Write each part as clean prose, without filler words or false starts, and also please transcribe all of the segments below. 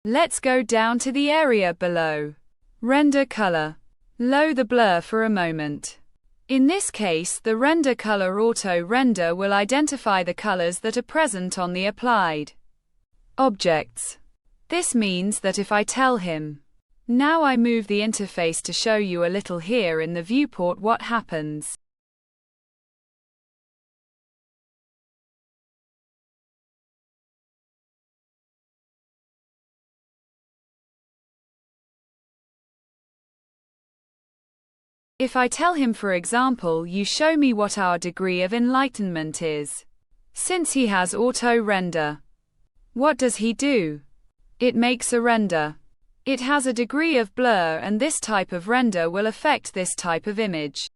Let's go down to the area below. Render color. Lower the blur for a moment. In this case, the render color auto render will identify the colors that are present on the applied objects. This means that if I tell him, now I move the interface to show you a little here in the viewport what happens. If I tell him, for example, you show me what our degree of enlightenment is. Since he has auto render, what does he do? It makes a render. It has a degree of blur, and this type of render will affect this type of image.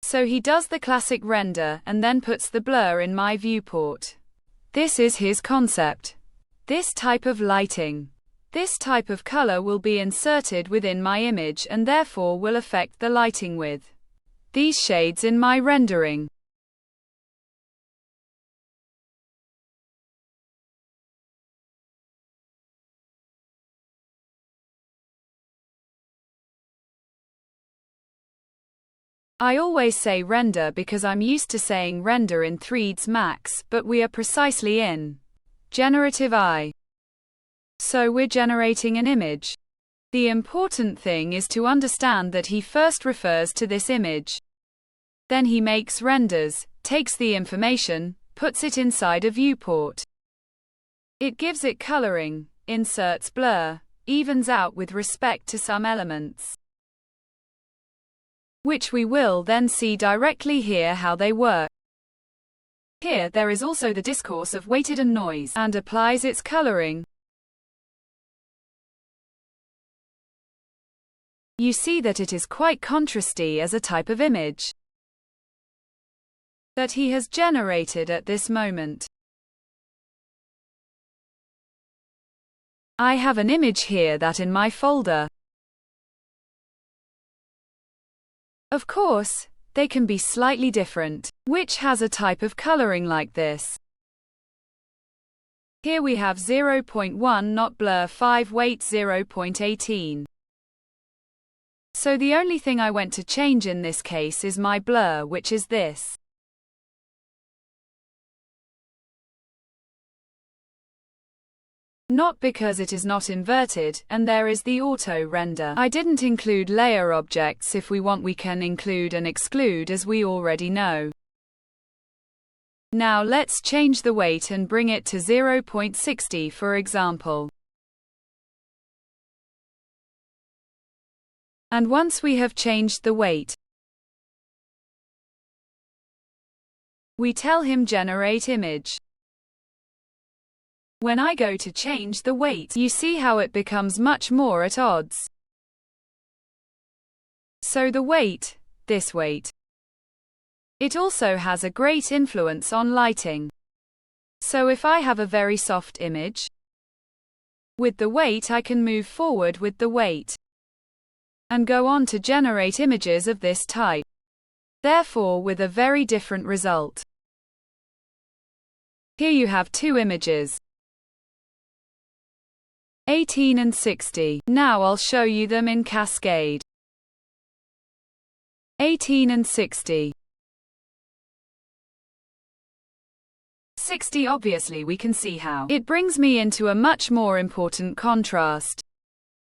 So he does the classic render and then puts the blur in my viewport. This is his concept. This type of lighting, this type of color will be inserted within my image and therefore will affect the lighting with these shades in my rendering. I always say render because I'm used to saying render in 3ds Max, but we are precisely in generative AI. So we're generating an image. The important thing is to understand that he first refers to this image. Then he makes renders, takes the information, puts it inside a viewport. It gives it coloring, inserts blur, evens out with respect to some elements, which we will then see directly here how they work. Here there is also the discourse of weighted and noise, and applies its coloring. You see that it is quite contrasty as a type of image that he has generated at this moment. I have an image here that in my folder. Of course, they can be slightly different, which has a type of coloring like this. Here we have 0.1 not blur 5 weight 0.18. So the only thing I went to change in this case is my blur, which is this. Not because it is not inverted, and there is the auto render. I didn't include layer objects. If we want, we can include and exclude, as we already know. Now let's change the weight and bring it to 0.60 for example. And once we have changed the weight, we tell him generate image. When I go to change the weight, you see how it becomes much more at odds. So the weight, this weight, it also has a great influence on lighting. So if I have a very soft image, with the weight I can move forward with the weight, and go on to generate images of this type. Therefore with a very different result. Here you have two images. 18 and 60. Now I'll show you them in cascade. 18 and 60. 60 obviously we can see how it brings me into a much more important contrast.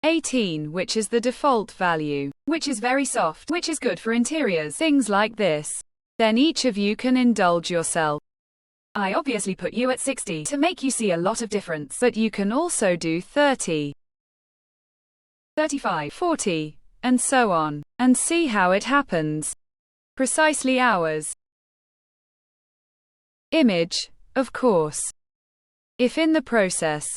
18, which is the default value, which is very soft, which is good for interiors, things like this. Then each of you can indulge yourself. I obviously put you at 60 to make you see a lot of difference, but you can also do 30, 35, 40, and so on, and see how it happens. Precisely ours. Image, of course. If in the process.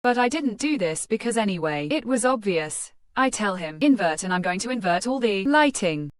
But I didn't do this because anyway, it was obvious. I tell him, invert, and I'm going to invert all the lighting.